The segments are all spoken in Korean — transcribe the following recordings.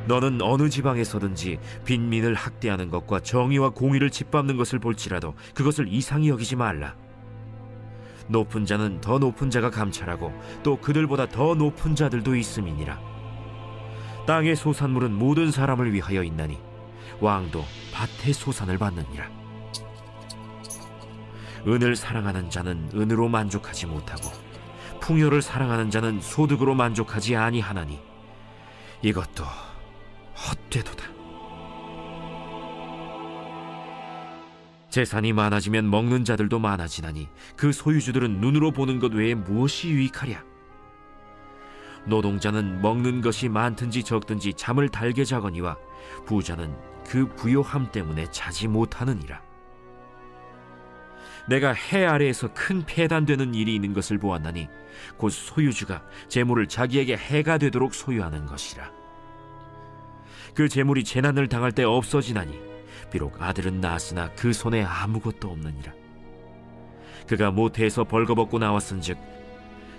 너는 어느 지방에서든지 빈민을 학대하는 것과 정의와 공의를 짓밟는 것을 볼지라도 그것을 이상히 여기지 말라. 높은 자는 더 높은 자가 감찰하고 또 그들보다 더 높은 자들도 있음이니라. 땅의 소산물은 모든 사람을 위하여 있나니 왕도 밭의 소산을 받느니라. 은을 사랑하는 자는 은으로 만족하지 못하고 풍요를 사랑하는 자는 소득으로 만족하지 아니하나니 이것도 헛되도다. 재산이 많아지면 먹는 자들도 많아지나니 그 소유주들은 눈으로 보는 것 외에 무엇이 유익하랴. 노동자는 먹는 것이 많든지 적든지 잠을 달게 자거니와 부자는 그 부요함 때문에 자지 못하느니라. 내가 해 아래에서 큰 폐단되는 일이 있는 것을 보았나니 곧 소유주가 재물을 자기에게 해가 되도록 소유하는 것이라. 그 재물이 재난을 당할 때 없어지나니 비록 아들은 낳았으나 그 손에 아무것도 없느니라. 그가 모태에서 벌거벗고 나왔은즉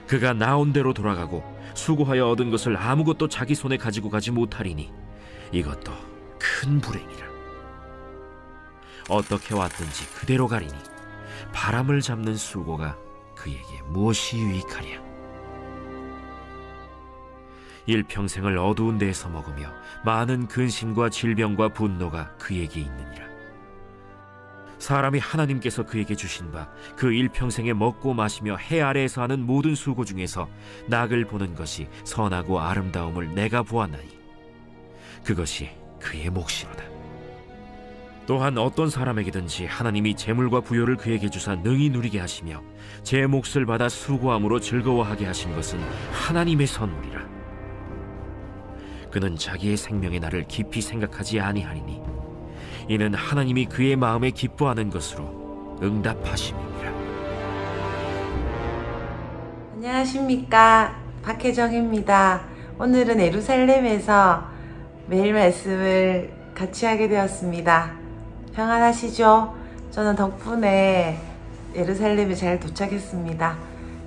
그가 나온 대로 돌아가고 수고하여 얻은 것을 아무것도 자기 손에 가지고 가지 못하리니 이것도 큰 불행이라. 어떻게 왔든지 그대로 가리니 바람을 잡는 수고가 그에게 무엇이 유익하랴. 일평생을 어두운 데에서 먹으며 많은 근심과 질병과 분노가 그에게 있느니라. 사람이 하나님께서 그에게 주신 바 그 일평생에 먹고 마시며 해 아래에서 하는 모든 수고 중에서 낙을 보는 것이 선하고 아름다움을 내가 보았나니 그것이 그의 몫이로다. 또한 어떤 사람에게든지 하나님이 재물과 부요를 그에게 주사 능히 누리게 하시며 제 몫을 받아 수고함으로 즐거워하게 하신 것은 하나님의 선물이라. 그는 자기의 생명의 날을 깊이 생각하지 아니하리니 이는 하나님이 그의 마음에 기뻐하는 것으로 응답하심이니라. 안녕하십니까, 박혜정입니다. 오늘은 예루살렘에서 매일 말씀을 같이 하게 되었습니다. 평안하시죠? 저는 덕분에 예루살렘에 잘 도착했습니다.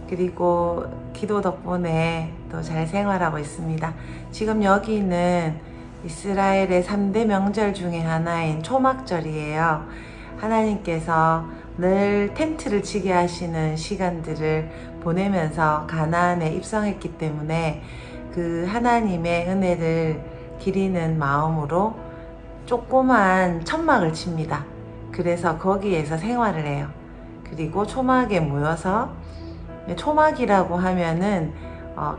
그리고 기도 덕분에 또 잘 생활하고 있습니다. 지금 여기는 이스라엘의 3대 명절 중에 하나인 초막절이에요. 하나님께서 늘 텐트를 치게 하시는 시간들을 보내면서 가나안에 입성했기 때문에 그 하나님의 은혜를 기리는 마음으로 조그만 천막을 칩니다. 그래서 거기에서 생활을 해요. 그리고 초막에 모여서, 초막이라고 하면은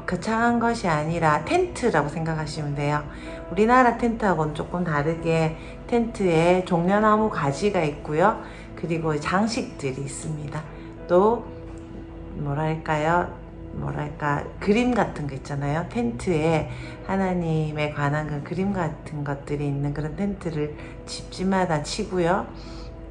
거창한 것이 아니라 텐트라고 생각하시면 돼요. 우리나라 텐트하고는 조금 다르게 텐트에 종려나무 가지가 있고요. 그리고 장식들이 있습니다. 또 그림 같은 거 있잖아요. 텐트에 하나님에 관한 그 그림 같은 것들이 있는 그런 텐트를 집집마다 치고요.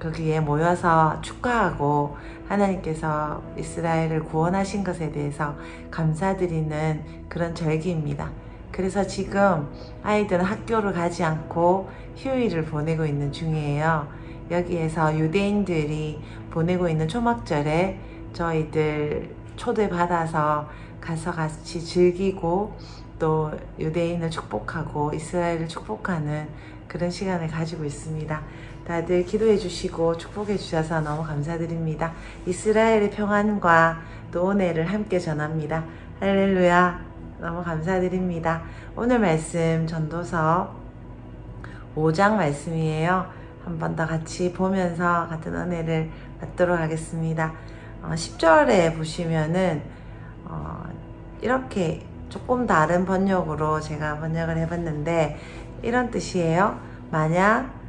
거기에 모여서 축하하고 하나님께서 이스라엘을 구원하신 것에 대해서 감사드리는 그런 절기입니다. 그래서 지금 아이들은 학교를 가지 않고 휴일을 보내고 있는 중이에요. 여기에서 유대인들이 보내고 있는 초막절에 저희들 초대받아서 가서 같이 즐기고 또 유대인을 축복하고 이스라엘을 축복하는 그런 시간을 가지고 있습니다. 다들 기도해 주시고 축복해 주셔서 너무 감사드립니다. 이스라엘의 평안과 또 은혜를 함께 전합니다. 할렐루야. 너무 감사드립니다. 오늘 말씀 전도서 5장 말씀이에요. 한 번 더 같이 보면서 같은 은혜를 받도록 하겠습니다. 10절에 보시면은 이렇게 조금 다른 번역으로 제가 번역을 해봤는데 이런 뜻이에요. 만약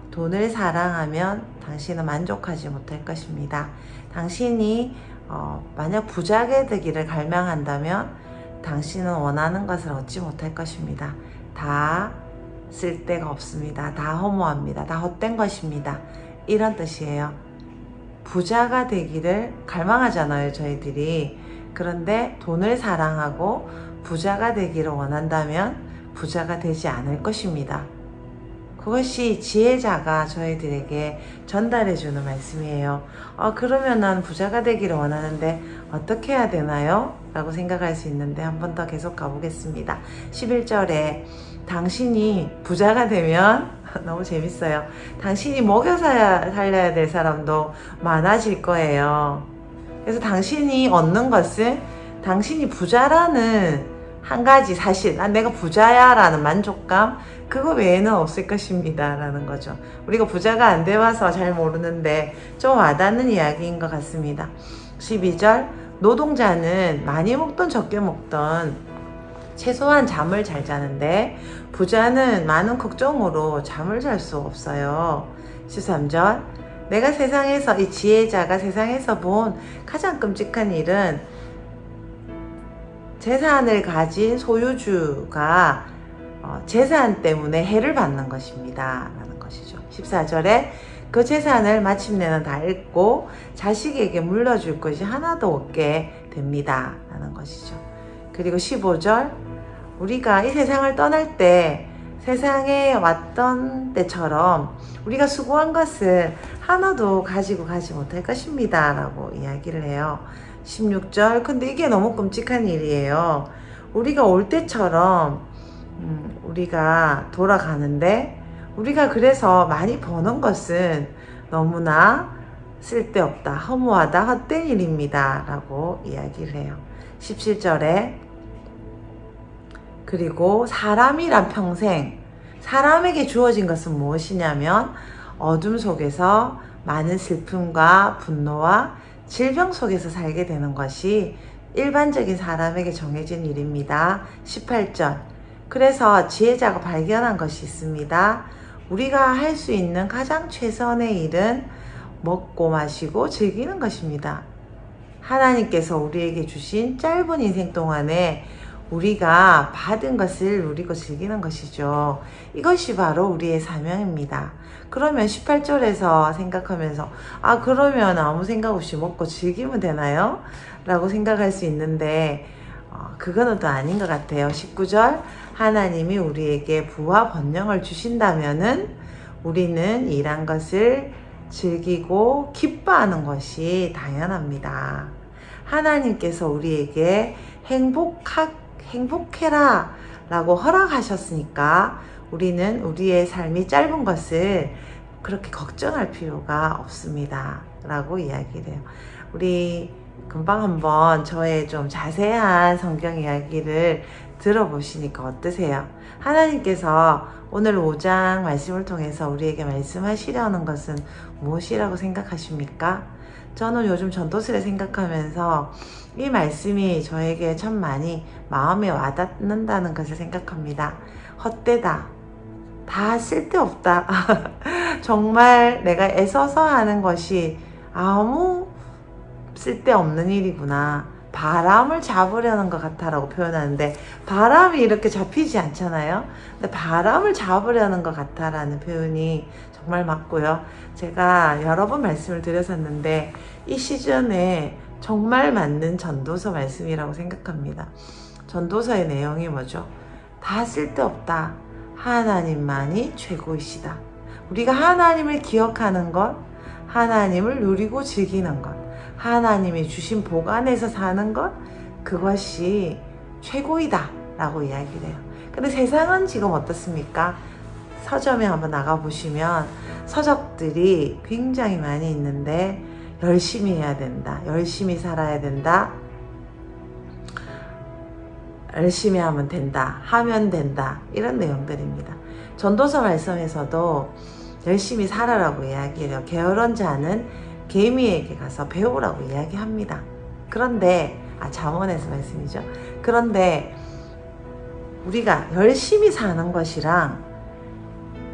돈을 사랑하면 당신은 만족하지 못할 것입니다. 당신이 만약 부자가 되기를 갈망한다면 당신은 원하는 것을 얻지 못할 것입니다. 다 쓸데가 없습니다. 다 허무합니다. 다 헛된 것입니다. 이런 뜻이에요. 부자가 되기를 갈망하잖아요, 저희들이. 그런데 돈을 사랑하고 부자가 되기를 원한다면 부자가 되지 않을 것입니다. 그것이 지혜자가 저희들에게 전달해주는 말씀이에요. 그러면 난 부자가 되기를 원하는데 어떻게 해야 되나요? 라고 생각할 수 있는데 한 번 더 계속 가보겠습니다. 11절에 당신이 부자가 되면 너무 재밌어요. 당신이 먹여 살려야 될 사람도 많아질 거예요. 그래서 당신이 얻는 것은 당신이 부자라는 한 가지 사실, 내가 부자야 라는 만족감, 그거 외에는 없을 것입니다 라는 거죠. 우리가 부자가 안 돼와서 잘 모르는데 좀 와닿는 이야기인 것 같습니다. 12절, 노동자는 많이 먹던 적게 먹던 최소한 잠을 잘 자는데 부자는 많은 걱정으로 잠을 잘 수 없어요. 13절, 내가 세상에서, 이 지혜자가 세상에서 본 가장 끔찍한 일은 재산을 가진 소유주가 재산 때문에 해를 받는 것입니다 라는 것이죠. 14절에 그 재산을 마침내는 다 잃고 자식에게 물려줄 것이 하나도 없게 됩니다 라는 것이죠. 그리고 15절, 우리가 이 세상을 떠날 때 세상에 왔던 때처럼 우리가 수고한 것을 하나도 가지고 가지 못할 것입니다 라고 이야기를 해요. 16절, 근데 이게 너무 끔찍한 일이에요. 우리가 올 때처럼 우리가 돌아가는데 우리가 그래서 많이 버는 것은 너무나 쓸데없다, 허무하다, 헛된 일입니다 라고 이야기를 해요. 17절에 그리고 사람이란 평생, 사람에게 주어진 것은 무엇이냐면 어둠 속에서 많은 슬픔과 분노와 질병 속에서 살게 되는 것이 일반적인 사람에게 정해진 일입니다. 18절, 그래서 지혜자가 발견한 것이 있습니다. 우리가 할 수 있는 가장 최선의 일은 먹고 마시고 즐기는 것입니다. 하나님께서 우리에게 주신 짧은 인생 동안에 우리가 받은 것을 누리고 즐기는 것이죠. 이것이 바로 우리의 사명입니다. 그러면 18절에서 생각하면서 그러면 아무 생각 없이 먹고 즐기면 되나요? 라고 생각할 수 있는데 그거는 또 아닌 것 같아요. 19절, 하나님이 우리에게 부와 번영을 주신다면은 우리는 일한 것을 즐기고 기뻐하는 것이 당연합니다. 하나님께서 우리에게 행복해라 라고 허락하셨으니까 우리는 우리의 삶이 짧은 것을 그렇게 걱정할 필요가 없습니다 라고 이야기를 해요. 우리 금방 한번 저의 좀 자세한 성경 이야기를 들어보시니까 어떠세요? 하나님께서 오늘 5장 말씀을 통해서 우리에게 말씀하시려는 것은 무엇이라고 생각하십니까? 저는 요즘 전도서를 생각하면서 이 말씀이 저에게 참 많이 마음에 와닿는다는 것을 생각합니다. 헛되다, 다 쓸데없다, 정말 내가 애써서 하는 것이 아무 쓸데없는 일이구나, 바람을 잡으려는 것 같아 라고 표현하는데 바람이 이렇게 잡히지 않잖아요. 근데 바람을 잡으려는 것 같아 라는 표현이 정말 맞고요. 제가 여러 번 말씀을 드렸었는데 이 시즌에 정말 맞는 전도서 말씀이라고 생각합니다. 전도서의 내용이 뭐죠? 다 쓸데없다, 하나님만이 최고이시다. 우리가 하나님을 기억하는 것, 하나님을 누리고 즐기는 것, 하나님이 주신 복 안에서 사는 것, 그것이 최고이다 라고 이야기를 해요. 근데 세상은 지금 어떻습니까? 서점에 한번 나가보시면 서적들이 굉장히 많이 있는데 열심히 해야 된다, 열심히 살아야 된다, 열심히 하면 된다, 하면 된다, 이런 내용들입니다. 전도서 말씀에서도 열심히 살아라고 이야기해요. 게으른 자는 개미에게 가서 배우라고 이야기합니다. 그런데 잠언에서 말씀이죠. 그런데 우리가 열심히 사는 것이랑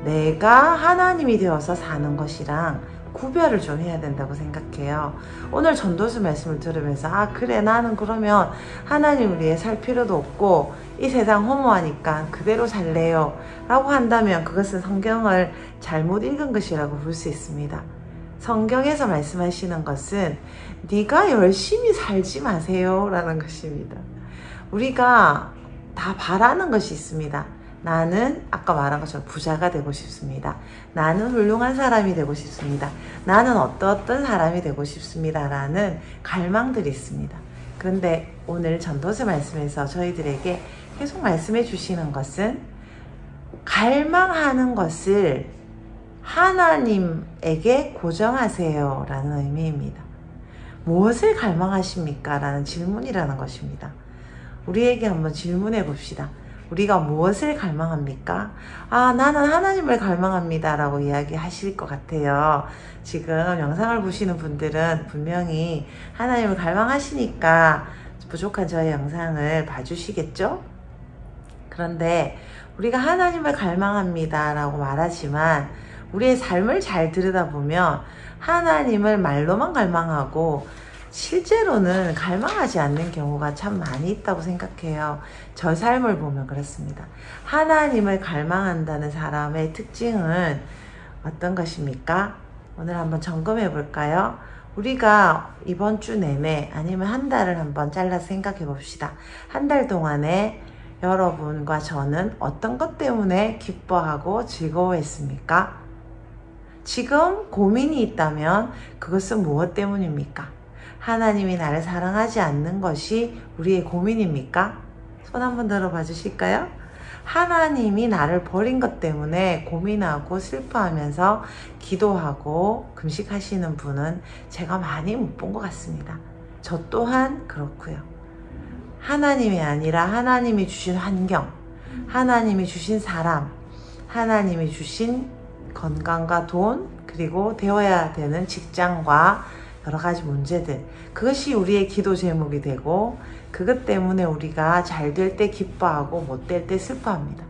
내가 하나님이 되어서 사는 것이랑 구별을 좀 해야 된다고 생각해요. 오늘 전도서 말씀을 들으면서 그래, 나는 그러면 하나님을 위해 살 필요도 없고 이 세상 허무하니까 그대로 살래요 라고 한다면 그것은 성경을 잘못 읽은 것이라고 볼 수 있습니다. 성경에서 말씀하시는 것은 네가 열심히 살지 마세요 라는 것입니다. 우리가 다 바라는 것이 있습니다. 나는 아까 말한 것처럼 부자가 되고 싶습니다. 나는 훌륭한 사람이 되고 싶습니다. 나는 어떤 사람이 되고 싶습니다 라는 갈망들이 있습니다. 그런데 오늘 전도서 말씀에서 저희들에게 계속 말씀해 주시는 것은 갈망하는 것을 하나님에게 고정하세요 라는 의미입니다. 무엇을 갈망하십니까? 라는 질문이라는 것입니다. 우리에게 한번 질문해 봅시다. 우리가 무엇을 갈망합니까? 아, 나는 하나님을 갈망합니다 라고 이야기하실 것 같아요. 지금 영상을 보시는 분들은 분명히 하나님을 갈망하시니까 부족한 저의 영상을 봐주시겠죠? 그런데 우리가 하나님을 갈망합니다 라고 말하지만 우리의 삶을 잘 들여다보면 하나님을 말로만 갈망하고 실제로는 갈망하지 않는 경우가 참 많이 있다고 생각해요. 저 삶을 보면 그렇습니다. 하나님을 갈망한다는 사람의 특징은 어떤 것입니까? 오늘 한번 점검해 볼까요? 우리가 이번 주 내내 아니면 한 달을 한번 잘라서 생각해 봅시다. 한 달 동안에 여러분과 저는 어떤 것 때문에 기뻐하고 즐거워했습니까? 지금 고민이 있다면 그것은 무엇 때문입니까? 하나님이 나를 사랑하지 않는 것이 우리의 고민입니까? 손 한번 들어봐 주실까요? 하나님이 나를 버린 것 때문에 고민하고 슬퍼하면서 기도하고 금식하시는 분은 제가 많이 못 본 것 같습니다. 저 또한 그렇고요. 하나님이 아니라 하나님이 주신 환경, 하나님이 주신 사람, 하나님이 주신 건강과 돈, 그리고 되어야 되는 직장과 여러 가지 문제들, 그것이 우리의 기도 제목이 되고 그것 때문에 우리가 잘 될 때 기뻐하고 못 될 때 슬퍼합니다.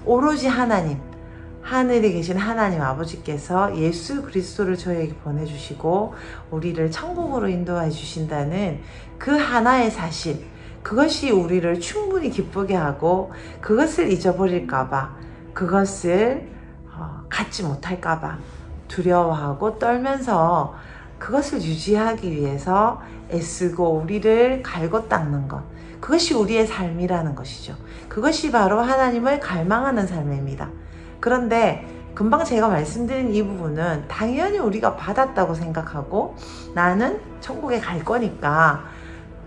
오로지 하나님, 하늘에 계신 하나님 아버지께서 예수 그리스도를 저에게 보내주시고 우리를 천국으로 인도해 주신다는 그 하나의 사실, 그것이 우리를 충분히 기쁘게 하고 그것을 잊어버릴까봐, 그것을 갖지 못할까봐 두려워하고 떨면서 그것을 유지하기 위해서 애쓰고 우리를 갈고 닦는 것, 그것이 우리의 삶이라는 것이죠. 그것이 바로 하나님을 갈망하는 삶입니다. 그런데 금방 제가 말씀드린 이 부분은 당연히 우리가 받았다고 생각하고 나는 천국에 갈 거니까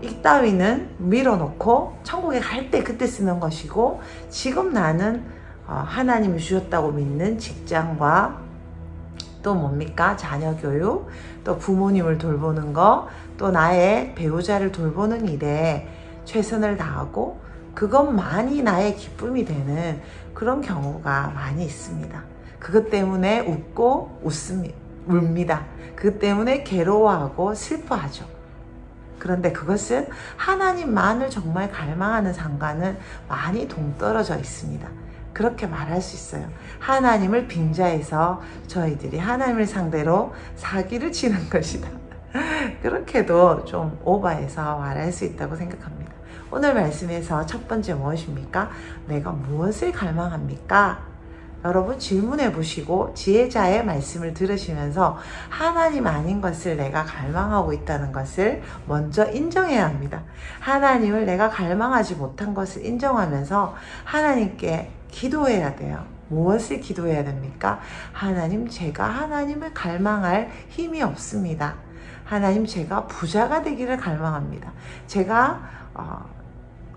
이따위는 밀어놓고 천국에 갈 때 그때 쓰는 것이고, 지금 나는 하나님이 주셨다고 믿는 직장과 또 뭡니까? 자녀 교육, 또 부모님을 돌보는 거, 또 나의 배우자를 돌보는 일에 최선을 다하고 그것만이 나의 기쁨이 되는 그런 경우가 많이 있습니다. 그것 때문에 웃고 웁니다. 그것 때문에 괴로워하고 슬퍼하죠. 그런데 그것은 하나님만을 정말 갈망하는 상과는 많이 동떨어져 있습니다. 그렇게 말할 수 있어요. 하나님을 빙자해서 저희들이 하나님을 상대로 사기를 치는 것이다. 그렇게도 좀 오버해서 말할 수 있다고 생각합니다. 오늘 말씀에서 첫 번째 무엇입니까? 내가 무엇을 갈망합니까? 여러분 질문해 보시고 지혜자의 말씀을 들으시면서 하나님 아닌 것을 내가 갈망하고 있다는 것을 먼저 인정해야 합니다. 하나님을 내가 갈망하지 못한 것을 인정하면서 하나님께 기도해야 돼요. 무엇을 기도해야 됩니까? 하나님, 제가 하나님을 갈망할 힘이 없습니다. 하나님, 제가 부자가 되기를 갈망합니다. 제가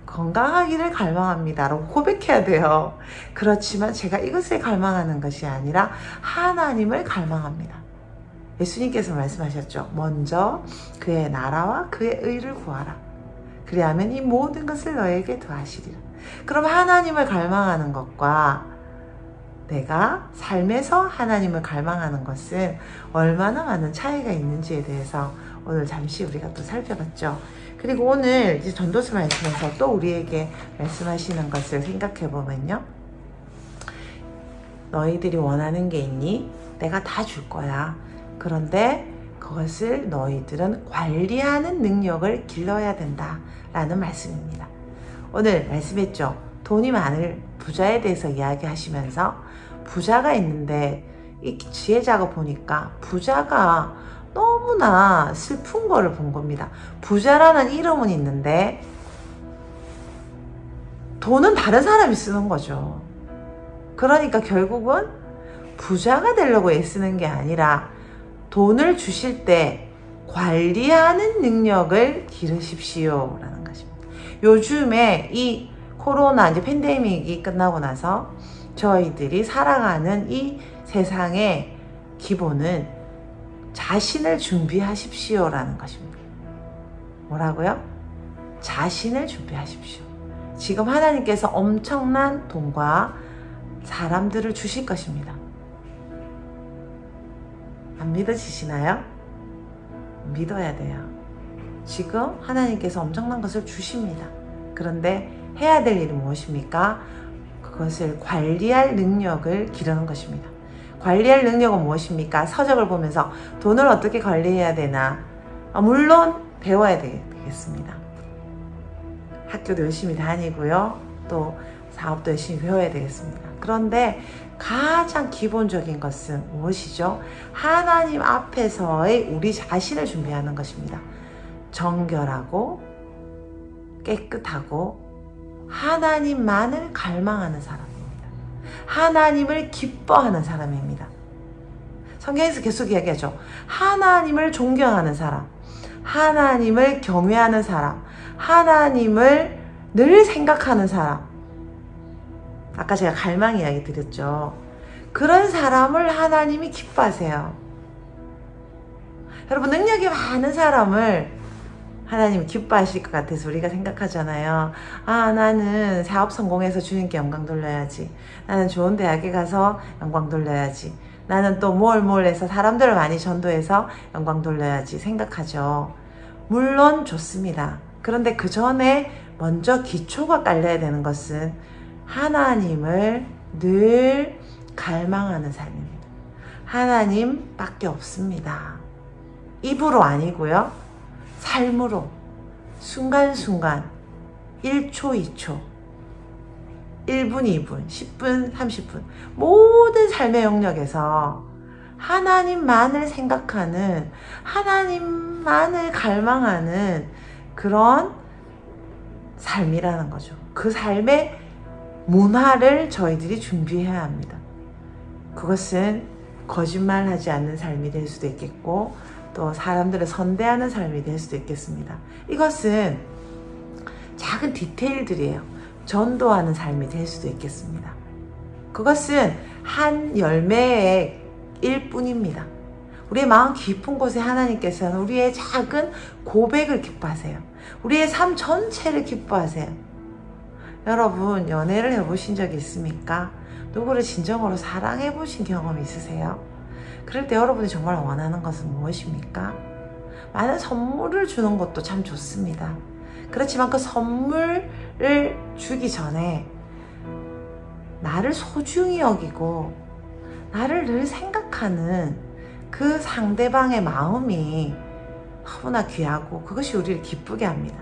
건강하기를 갈망합니다 라고 고백해야 돼요. 그렇지만 제가 이것을 갈망하는 것이 아니라 하나님을 갈망합니다. 예수님께서 말씀하셨죠. 먼저 그의 나라와 그의 의를 구하라. 그리하면 이 모든 것을 너에게 더하시리라. 그럼 하나님을 갈망하는 것과 내가 삶에서 하나님을 갈망하는 것은 얼마나 많은 차이가 있는지에 대해서 오늘 잠시 우리가 또 살펴봤죠. 그리고 오늘 이제 전도서 말씀에서 또 우리에게 말씀하시는 것을 생각해 보면요. 너희들이 원하는 게 있니? 내가 다 줄 거야. 그런데 그것을 너희들은 관리하는 능력을 길러야 된다 라는 말씀입니다. 오늘 말씀했죠. 돈이 많을 부자에 대해서 이야기하시면서 부자가 있는데 이 지혜자가 보니까 부자가 너무나 슬픈 거를 본 겁니다. 부자라는 이름은 있는데 돈은 다른 사람이 쓰는 거죠. 그러니까 결국은 부자가 되려고 애쓰는 게 아니라 돈을 주실 때 관리하는 능력을 기르십시오 라는 것입니다. 요즘에 이 코로나 이제 팬데믹이 끝나고 나서 저희들이 살아가는 이 세상의 기본은 자신을 준비하십시오라는 것입니다. 뭐라고요? 자신을 준비하십시오. 지금 하나님께서 엄청난 돈과 사람들을 주실 것입니다. 안 믿어지시나요? 믿어야 돼요. 지금 하나님께서 엄청난 것을 주십니다. 그런데 해야 될 일이 무엇입니까? 그것을 관리할 능력을 기르는 것입니다. 관리할 능력은 무엇입니까? 서적을 보면서 돈을 어떻게 관리해야 되나? 물론 배워야 되겠습니다. 학교도 열심히 다니고요. 또 사업도 열심히 배워야 되겠습니다. 그런데 가장 기본적인 것은 무엇이죠? 하나님 앞에서의 우리 자신을 준비하는 것입니다. 정결하고 깨끗하고 하나님만을 갈망하는 사람입니다. 하나님을 기뻐하는 사람입니다. 성경에서 계속 이야기하죠. 하나님을 존경하는 사람, 하나님을 경외하는 사람, 하나님을 늘 생각하는 사람. 아까 제가 갈망 이야기 드렸죠. 그런 사람을 하나님이 기뻐하세요. 여러분, 능력이 많은 사람을 하나님 기뻐하실 것 같아서 우리가 생각하잖아요. 아, 나는 사업 성공해서 주님께 영광 돌려야지. 나는 좋은 대학에 가서 영광 돌려야지. 나는 또 뭘 해서 사람들을 많이 전도해서 영광 돌려야지 생각하죠. 물론 좋습니다. 그런데 그 전에 먼저 기초가 깔려야 되는 것은 하나님을 늘 갈망하는 삶입니다. 하나님밖에 없습니다. 입으로 아니고요. 삶으로 순간순간 1초, 2초, 1분, 2분, 10분, 30분 모든 삶의 영역에서 하나님만을 생각하는, 하나님만을 갈망하는 그런 삶이라는 거죠. 그 삶의 문화를 저희들이 준비해야 합니다. 그것은 거짓말하지 않는 삶이 될 수도 있겠고 또 사람들을 선대하는 삶이 될 수도 있겠습니다. 이것은 작은 디테일들이에요. 전도하는 삶이 될 수도 있겠습니다. 그것은 한 열매의 일뿐입니다. 우리의 마음 깊은 곳에 하나님께서는 우리의 작은 고백을 기뻐하세요. 우리의 삶 전체를 기뻐하세요. 여러분, 연애를 해보신 적이 있습니까? 누구를 진정으로 사랑해 보신 경험이 있으세요? 그럴 때 여러분이 정말 원하는 것은 무엇입니까? 많은 선물을 주는 것도 참 좋습니다. 그렇지만 그 선물을 주기 전에 나를 소중히 여기고 나를 늘 생각하는 그 상대방의 마음이 너무나 귀하고 그것이 우리를 기쁘게 합니다.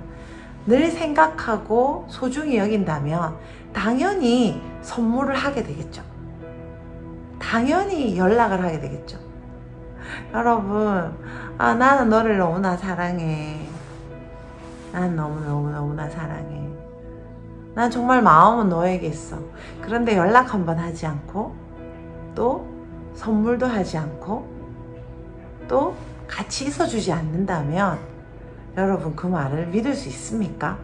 늘 생각하고 소중히 여긴다면 당연히 선물을 하게 되겠죠. 당연히 연락을 하게 되겠죠. 여러분, 나는 너를 너무나 사랑해. 난 너무나 사랑해. 난 정말 마음은 너에게 있어. 그런데 연락 한번 하지 않고 또 선물도 하지 않고 또 같이 있어주지 않는다면 여러분, 그 말을 믿을 수 있습니까?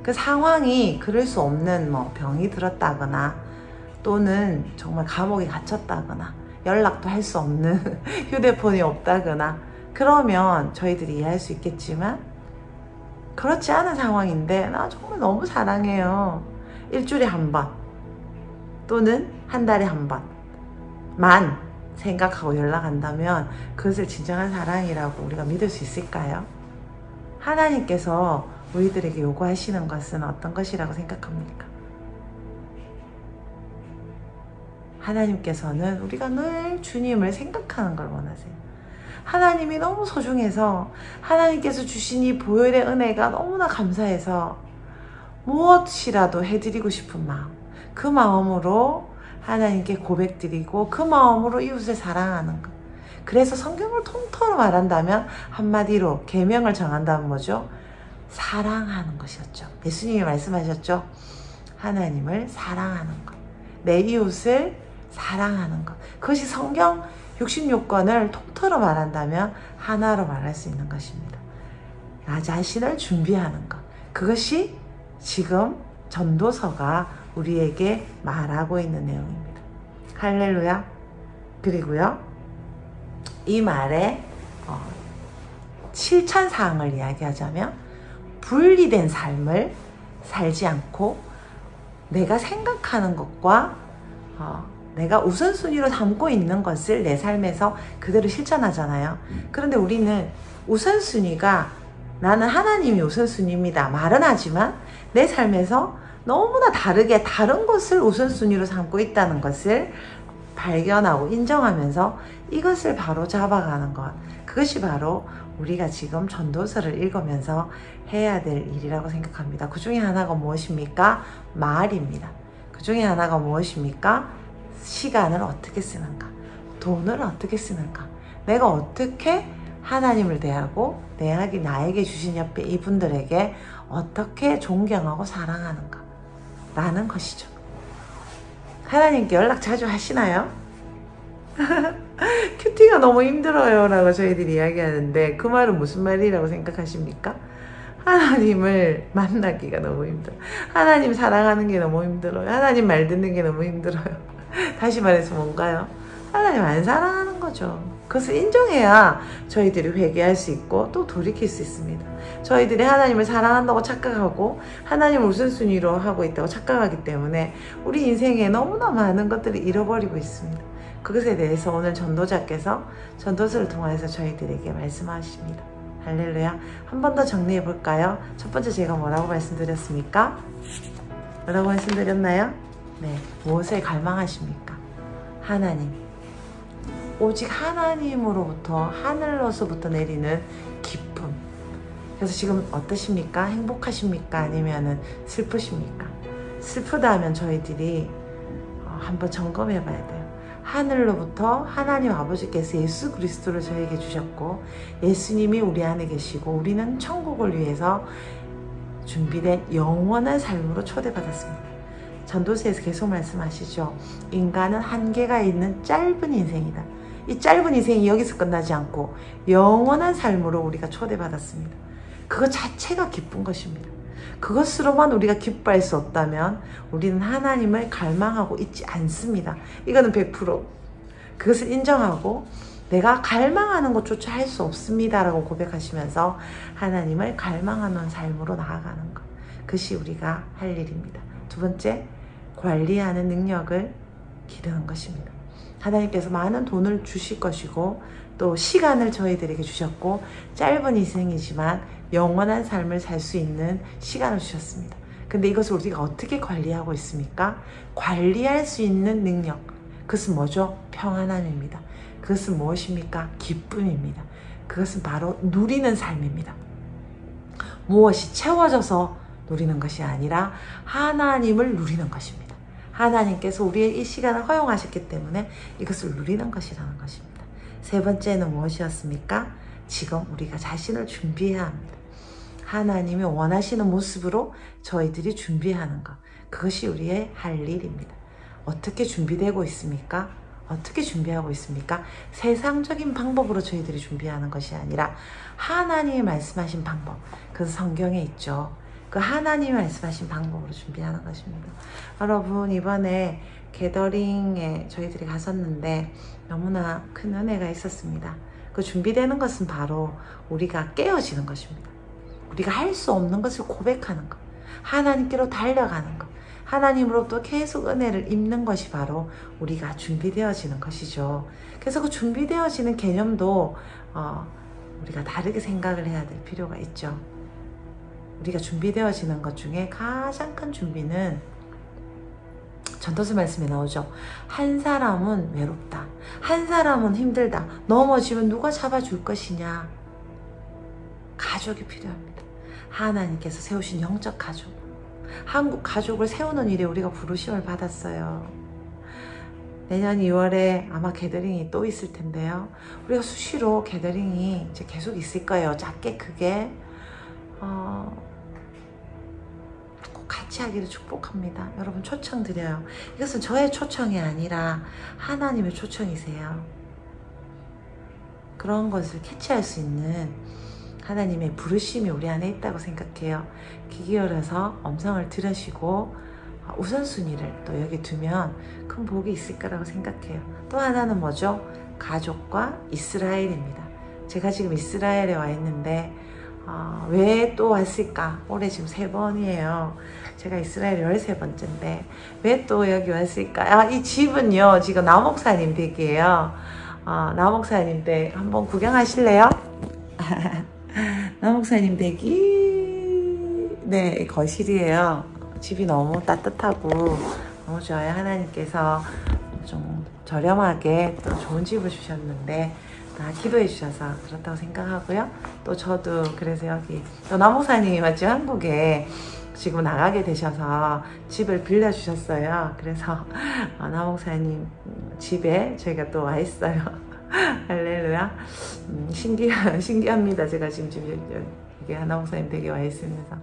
그 상황이 그럴 수 없는 병이 들었다거나 또는 정말 감옥에 갇혔다거나 연락도 할 수 없는 휴대폰이 없다거나 그러면 저희들이 이해할 수 있겠지만 그렇지 않은 상황인데 나 정말 너무 사랑해요. 일주일에 한 번 또는 한 달에 한 번만 생각하고 연락한다면 그것을 진정한 사랑이라고 우리가 믿을 수 있을까요? 하나님께서 우리들에게 요구하시는 것은 어떤 것이라고 생각합니까? 하나님께서는 우리가 늘 주님을 생각하는 걸 원하세요. 하나님이 너무 소중해서 하나님께서 주신 이 보혈의 은혜가 너무나 감사해서 무엇이라도 해드리고 싶은 마음, 그 마음으로 하나님께 고백드리고 그 마음으로 이웃을 사랑하는 것. 그래서 성경을 통틀어 말한다면 한마디로 계명을 정한다면 뭐죠? 사랑하는 것이었죠. 예수님이 말씀하셨죠. 하나님을 사랑하는 것, 내 이웃을 사랑하는 것. 그것이 성경 66권을 통틀어 말한다면 하나로 말할 수 있는 것입니다. 나 자신을 준비하는 것. 그것이 지금 전도서가 우리에게 말하고 있는 내용입니다. 할렐루야. 그리고요, 이 말에 실천사항을 이야기하자면 분리된 삶을 살지 않고 내가 생각하는 것과 내가 우선순위로 담고 있는 것을 내 삶에서 그대로 실천하잖아요. 그런데 우리는 우선순위가 나는 하나님이 우선순위입니다 말은 하지만 내 삶에서 너무나 다르게 다른 것을 우선순위로 삼고 있다는 것을 발견하고 인정하면서 이것을 바로 잡아가는 것, 그것이 바로 우리가 지금 전도서를 읽으면서 해야 될 일이라고 생각합니다. 그 중에 하나가 무엇입니까? 말입니다. 그 중에 하나가 무엇입니까? 시간을 어떻게 쓰는가, 돈을 어떻게 쓰는가, 내가 어떻게 하나님을 대하고 나에게 주신 옆에 이분들에게 어떻게 존경하고 사랑하는가 라는 것이죠. 하나님께 연락 자주 하시나요? 큐티가 너무 힘들어요 라고 저희들이 이야기하는데 그 말은 무슨 말이라고 생각하십니까? 하나님을 만나기가 너무 힘들어요. 하나님 사랑하는 게 너무 힘들어요. 하나님 말 듣는 게 너무 힘들어요. 다시 말해서 뭔가요? 하나님 안 사랑하는 거죠. 그것을 인정해야 저희들이 회개할 수 있고 또 돌이킬 수 있습니다. 저희들이 하나님을 사랑한다고 착각하고 하나님을 우선순위로 하고 있다고 착각하기 때문에 우리 인생에 너무나 많은 것들을 잃어버리고 있습니다. 그것에 대해서 오늘 전도자께서 전도서를 통해서 저희들에게 말씀하십니다. 할렐루야. 한 번 더 정리해 볼까요? 첫 번째 제가 뭐라고 말씀드렸습니까? 뭐라고 말씀드렸나요? 네, 무엇을 갈망하십니까? 하나님. 오직 하나님으로부터, 하늘로서부터 내리는 기쁨. 그래서 지금 어떠십니까? 행복하십니까? 아니면은 슬프십니까? 슬프다면 저희들이 한번 점검해 봐야 돼요. 하늘로부터 하나님 아버지께서 예수 그리스도를 저에게 주셨고 예수님이 우리 안에 계시고 우리는 천국을 위해서 준비된 영원한 삶으로 초대받았습니다. 전도서에서 계속 말씀하시죠. 인간은 한계가 있는 짧은 인생이다. 이 짧은 인생이 여기서 끝나지 않고 영원한 삶으로 우리가 초대받았습니다. 그것 자체가 기쁜 것입니다. 그것으로만 우리가 기뻐할 수 없다면 우리는 하나님을 갈망하고 있지 않습니다. 이거는 100% 그것을 인정하고 내가 갈망하는 것조차 할 수 없습니다 라고 고백하시면서 하나님을 갈망하는 삶으로 나아가는 것, 그것이 우리가 할 일입니다. 두 번째, 관리하는 능력을 기르는 것입니다. 하나님께서 많은 돈을 주실 것이고 또 시간을 저희들에게 주셨고 짧은 인생이지만 영원한 삶을 살 수 있는 시간을 주셨습니다. 근데 이것을 우리가 어떻게 관리하고 있습니까? 관리할 수 있는 능력, 그것은 뭐죠? 평안함입니다. 그것은 무엇입니까? 기쁨입니다. 그것은 바로 누리는 삶입니다. 무엇이 채워져서 누리는 것이 아니라 하나님을 누리는 것입니다. 하나님께서 우리의 이 시간을 허용하셨기 때문에 이것을 누리는 것이라는 것입니다. 세 번째는 무엇이었습니까? 지금 우리가 자신을 준비해야 합니다. 하나님이 원하시는 모습으로 저희들이 준비하는 것, 그것이 우리의 할 일입니다. 어떻게 준비되고 있습니까? 어떻게 준비하고 있습니까? 세상적인 방법으로 저희들이 준비하는 것이 아니라 하나님이 말씀하신 방법, 그 성경에 있죠. 그 하나님이 말씀하신 방법으로 준비하는 것입니다. 여러분, 이번에 게더링에 저희들이 갔었는데 너무나 큰 은혜가 있었습니다. 그 준비되는 것은 바로 우리가 깨어지는 것입니다. 우리가 할 수 없는 것을 고백하는 것, 하나님께로 달려가는 것, 하나님으로부터 계속 은혜를 입는 것이 바로 우리가 준비되어지는 것이죠. 그래서 그 준비되어지는 개념도 우리가 다르게 생각을 해야 될 필요가 있죠. 우리가 준비되어지는 것 중에 가장 큰 준비는 전도서 말씀에 나오죠. 한 사람은 외롭다. 한 사람은 힘들다. 넘어지면 누가 잡아줄 것이냐. 가족이 필요합니다. 하나님께서 세우신 영적 가족. 한국 가족을 세우는 일에 우리가 부르심을 받았어요. 내년 2월에 아마 게더링이 또 있을 텐데요. 우리가 수시로 게더링이 이제 계속 있을 거예요. 작게 크게. 꼭 같이 하기를 축복합니다. 여러분 초청 드려요. 이것은 저의 초청이 아니라 하나님의 초청이세요. 그런 것을 캐치할 수 있는 하나님의 부르심이 우리 안에 있다고 생각해요. 귀 기울여서 음성을 들으시고 우선순위를 또 여기 두면 큰 복이 있을 거라고 생각해요. 또 하나는 뭐죠? 가족과 이스라엘입니다. 제가 지금 이스라엘에 와 있는데 왜 또 왔을까? 올해 지금 3번이에요. 제가 이스라엘 13번째인데 왜 또 여기 왔을까? 이 집은요 지금 나목사님 댁이에요. 나목사님 댁 한번 구경하실래요? 나목사님 댁이 네 거실이에요. 집이 너무 따뜻하고 너무 좋아요. 하나님께서 좀 저렴하게 또 좋은 집을 주셨는데 다 기도해 주셔서 그렇다고 생각하고요. 또 저도 그래서 여기 또 나목사님이 마치 한국에 지금 나가게 되셔서 집을 빌려주셨어요. 그래서 나목사님 집에 저희가 또 와 있어요. 할렐루야. 신기합니다. 제가 지금 이게 나목사님 댁에 와 있으면서.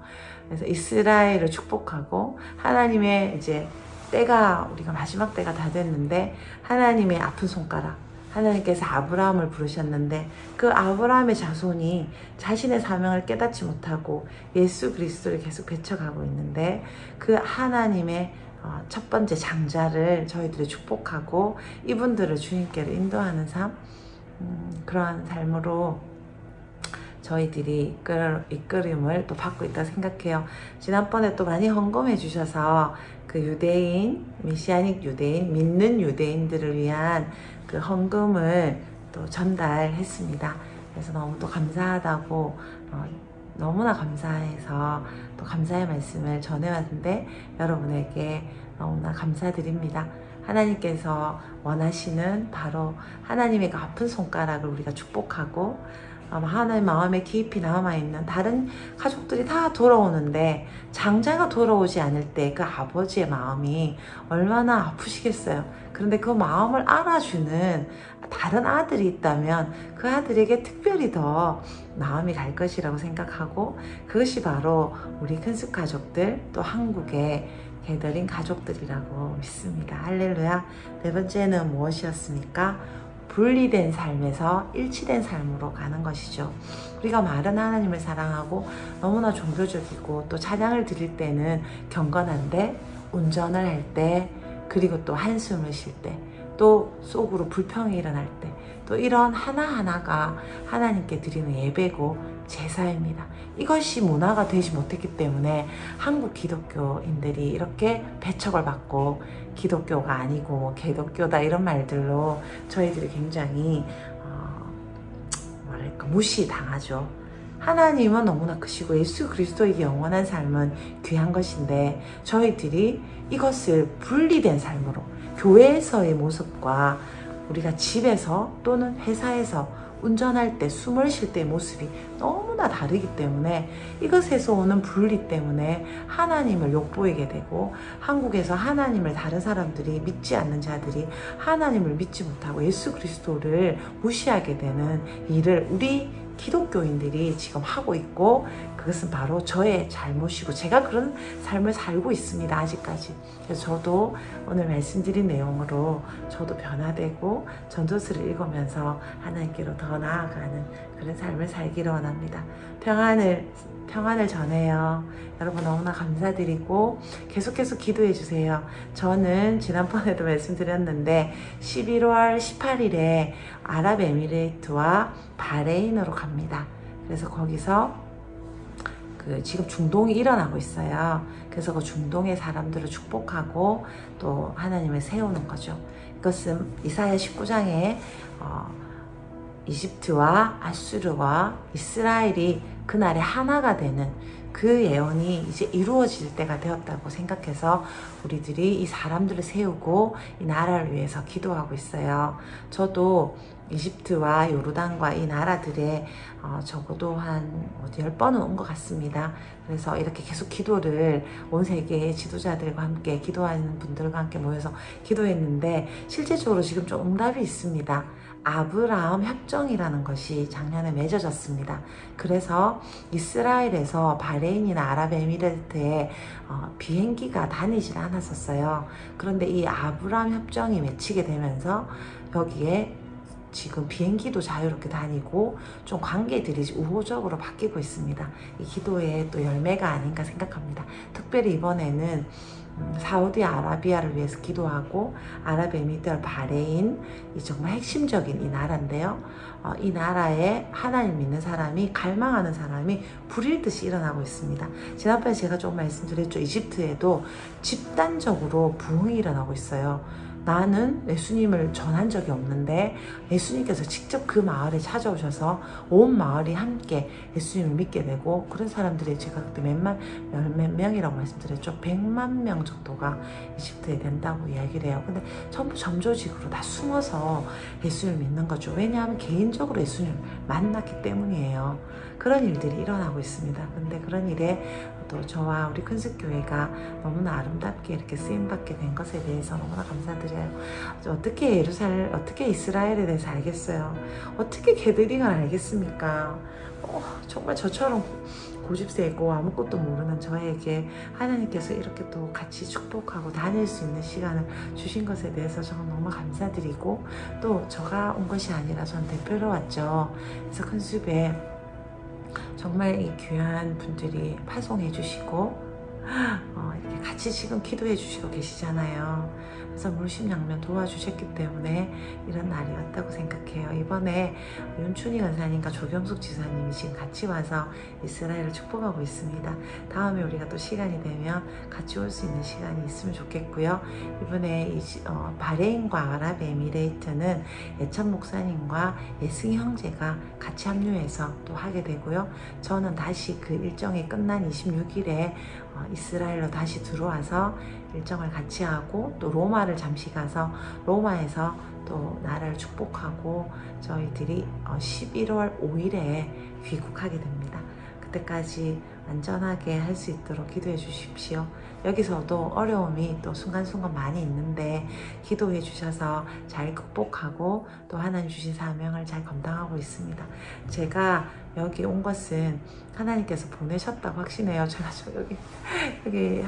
그래서 이스라엘을 축복하고 하나님의 이제 때가 우리가 마지막 때가 다 됐는데 하나님의 아픈 손가락 하나님께서 아브라함을 부르셨는데 그 아브라함의 자손이 자신의 사명을 깨닫지 못하고 예수 그리스도를 계속 배척하고 있는데 그 하나님의 첫 번째 장자를 저희들이 축복하고 이분들을 주님께로 인도하는 삶 그러한 삶으로 저희들이 이끌음을 또 받고 있다고 생각해요. 지난번에 또 많이 헌금해 주셔서 그 유대인, 메시아닉 유대인, 믿는 유대인들을 위한 그 헌금을 또 전달했습니다. 그래서 너무 또 감사하다고 너무나 감사해서 또 감사의 말씀을 전해왔는데 여러분에게 너무나 감사드립니다. 하나님께서 원하시는 바로 하나님의 그 아픈 손가락을 우리가 축복하고 하나님 마음에 깊이 남아있는 다른 가족들이 다 돌아오는데 장자가 돌아오지 않을 때 그 아버지의 마음이 얼마나 아프시겠어요. 그런데 그 마음을 알아주는 다른 아들이 있다면 그 아들에게 특별히 더 마음이 갈 것이라고 생각하고 그것이 바로 우리 큰숙 가족들 또 한국의 게더링 가족들이라고 믿습니다. 할렐루야. 네 번째는 무엇이었습니까? 분리된 삶에서 일치된 삶으로 가는 것이죠. 우리가 말은 하나님을 사랑하고 너무나 종교적이고 또 찬양을 드릴 때는 경건한데 운전을 할 때 그리고 또 한숨을 쉴 때 또 속으로 불평이 일어날 때 또 이런 하나하나가 하나님께 드리는 예배고 제사입니다. 이것이 문화가 되지 못했기 때문에 한국 기독교인들이 이렇게 배척을 받고 기독교가 아니고 개독교다 이런 말들로 저희들이 굉장히 뭐랄까 무시당하죠. 하나님은 너무나 크시고 예수 그리스도에게 영원한 삶은 귀한 것인데 저희들이 이것을 분리된 삶으로 교회에서의 모습과 우리가 집에서 또는 회사에서 운전할 때 숨을 쉴 때의 모습이 너무나 다르기 때문에 이것에서 오는 분리 때문에 하나님을 욕보이게 되고 한국에서 하나님을 다른 사람들이 믿지 않는 자들이 하나님을 믿지 못하고 예수 그리스도를 무시하게 되는 일을 우리 기독교인들이 지금 하고 있고 그것은 바로 저의 잘못이고 제가 그런 삶을 살고 있습니다. 아직까지. 그래서 저도 오늘 말씀드린 내용으로 저도 변화되고 전도서를 읽으면서 하나님께로 더 나아가는 그런 삶을 살기를 원합니다. 평안을 전해요. 여러분 너무나 감사드리고 계속해서 기도해 주세요. 저는 지난번에도 말씀드렸는데 11월 18일에 아랍에미레이트와 바레인으로 갑니다. 그래서 거기서 지금 중동이 일어나고 있어요. 그래서 그 중동의 사람들을 축복하고 또 하나님을 세우는 거죠. 이것은 이사야 19장에 이집트와 아수르와 이스라엘이 그날에 하나가 되는 그 예언이 이제 이루어질 때가 되었다고 생각해서 우리들이 이 사람들을 세우고 이 나라를 위해서 기도하고 있어요. 저도 이집트와 요르단과 이 나라들에 적어도 한 10번은 온 것 같습니다. 그래서 이렇게 계속 기도를 온 세계의 지도자들과 함께 기도하는 분들과 함께 모여서 기도했는데 실제적으로 지금 좀 응답이 있습니다. 아브라함 협정이라는 것이 작년에 맺어졌습니다. 그래서 이스라엘에서 바레인이나 아랍에미레이트에 비행기가 다니질 않았었어요. 그런데 이 아브라함 협정이 맺히게 되면서 여기에 지금 비행기도 자유롭게 다니고 좀 관계들이 우호적으로 바뀌고 있습니다. 이 기도의 또 열매가 아닌가 생각합니다. 특별히 이번에는 사우디아라비아를 위해서 기도하고 아랍에미리트, 바레인, 이 정말 핵심적인 이 나라인데요. 이 나라에 하나님 믿는 사람이, 갈망하는 사람이 불일듯이 일어나고 있습니다. 지난번에 제가 좀 말씀드렸죠. 이집트에도 집단적으로 부흥이 일어나고 있어요. 나는 예수님을 전한 적이 없는데 예수님께서 직접 그 마을에 찾아오셔서 온 마을이 함께 예수님을 믿게 되고, 그런 사람들이 제가 그때 몇 명이라고 말씀드렸죠. 100만 명 정도가 이집트에 된다고 이야기를 해요. 근데 전부 점조직으로 다 숨어서 예수님을 믿는 거죠. 왜냐하면 개인적으로 예수님을 만났기 때문이에요. 그런 일들이 일어나고 있습니다. 근데 그런 일에 또 저와 우리 큰습교회가 너무나 아름답게 이렇게 쓰임받게 된 것에 대해서 너무나 감사드려요. 어떻게 이스라엘에 대해서 알겠어요? 어떻게 게드링을 알겠습니까? 정말 저처럼 고집세고 아무것도 모르는 저에게 하나님께서 이렇게 또 같이 축복하고 다닐 수 있는 시간을 주신 것에 대해서 저는 너무 감사드리고, 또 저가 온 것이 아니라 전 대표로 왔죠. 그래서 큰숲에 정말 이 귀한 분들이 파송해 주시고 이렇게 같이 지금 기도해 주시고 계시잖아요. 그래서 물심양면 도와주셨기 때문에 이런 날이 왔다고 생각해요. 이번에 윤춘희 권사님과 조경숙 지사님이 지금 같이 와서 이스라엘을 축복하고 있습니다. 다음에 우리가 또 시간이 되면 같이 올 수 있는 시간이 있으면 좋겠고요. 이번에 바레인과 아랍에미레이트는 예찬 목사님과 예승희 형제가 같이 합류해서 또 하게 되고요. 저는 다시 그 일정이 끝난 26일에 이스라엘로 다시 들어와서 일정을 같이 하고, 또 로마를 잠시 가서 로마에서 또 나라를 축복하고 저희들이 11월 5일에 귀국하게 됩니다. 그때까지 안전하게 할 수 있도록 기도해 주십시오. 여기서도 어려움이 또 순간순간 많이 있는데 기도해 주셔서 잘 극복하고 또 하나님 주신 사명을 잘 감당하고 있습니다. 제가 여기 온 것은 하나님께서 보내셨다고 확신해요. 제가 여기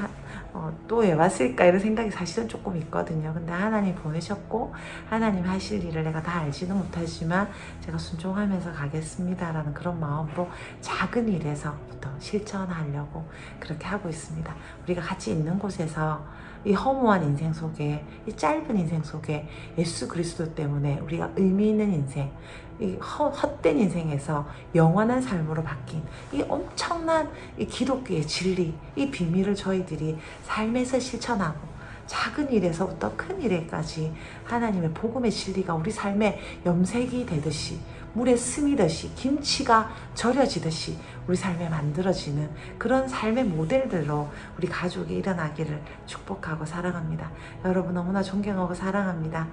또 왜 왔을까 이런 생각이 사실은 조금 있거든요. 근데 하나님 보내셨고 하나님 하실 일을 내가 다 알지는 못하지만 제가 순종하면서 가겠습니다라는 그런 마음으로 작은 일에서부터 실천하려고 그렇게 하고 있습니다. 우리가 같이 있는 곳에서 이 허무한 인생 속에, 이 짧은 인생 속에 예수 그리스도 때문에 우리가 의미 있는 인생, 이 헛된 인생에서 영원한 삶으로 바뀐 이 엄청난 이 기독교의 진리, 이 비밀을 저희들이 삶에서 실천하고 작은 일에서부터 큰 일에까지 하나님의 복음의 진리가 우리 삶에 염색이 되듯이, 물에 스미듯이, 김치가 절여지듯이 우리 삶에 만들어지는 그런 삶의 모델들로 우리 가족이 일어나기를 축복하고 사랑합니다. 여러분 너무나 존경하고 사랑합니다.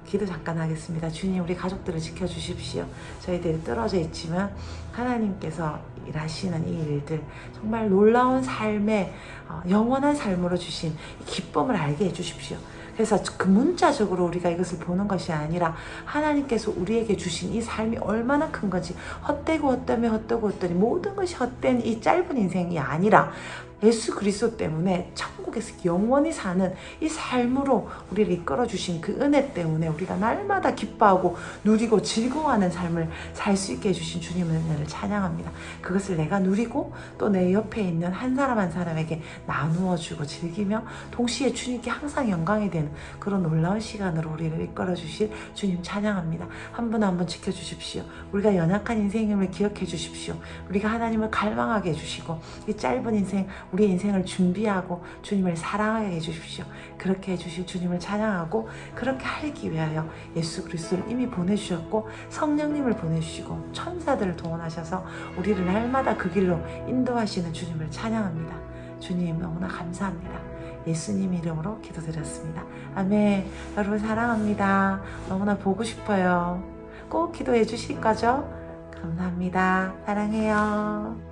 기도 잠깐 하겠습니다. 주님, 우리 가족들을 지켜주십시오. 저희들이 떨어져 있지만 하나님께서 일하시는 이 일들, 정말 놀라운 삶의 영원한 삶으로 주신 이 기쁨을 알게 해주십시오. 그래서 그 문자적으로 우리가 이것을 보는 것이 아니라 하나님께서 우리에게 주신 이 삶이 얼마나 큰 건지, 헛되고 모든 것이 헛된 이 짧은 인생이 아니라 예수 그리스도 때문에 천국에서 영원히 사는 이 삶으로 우리를 이끌어 주신 그 은혜 때문에 우리가 날마다 기뻐하고 누리고 즐거워하는 삶을 살 수 있게 해주신 주님의 은혜를 찬양합니다. 그것을 내가 누리고 또 내 옆에 있는 한 사람 한 사람에게 나누어 주고 즐기며 동시에 주님께 항상 영광이 되는 그런 놀라운 시간으로 우리를 이끌어 주실 주님 찬양합니다. 한 분 한 분 지켜주십시오. 우리가 연약한 인생임을 기억해 주십시오. 우리가 하나님을 갈망하게 해주시고 이 짧은 인생, 우리 인생을 준비하고 주님을 사랑하게 해주십시오. 그렇게 해주실 주님을 찬양하고, 그렇게 하기 위하여 예수 그리스도를 이미 보내주셨고 성령님을 보내주시고 천사들을 동원하셔서 우리를 날마다 그 길로 인도하시는 주님을 찬양합니다. 주님 너무나 감사합니다. 예수님 이름으로 기도드렸습니다. 아멘. 여러분 사랑합니다. 너무나 보고 싶어요. 꼭 기도해 주실 거죠? 감사합니다. 사랑해요.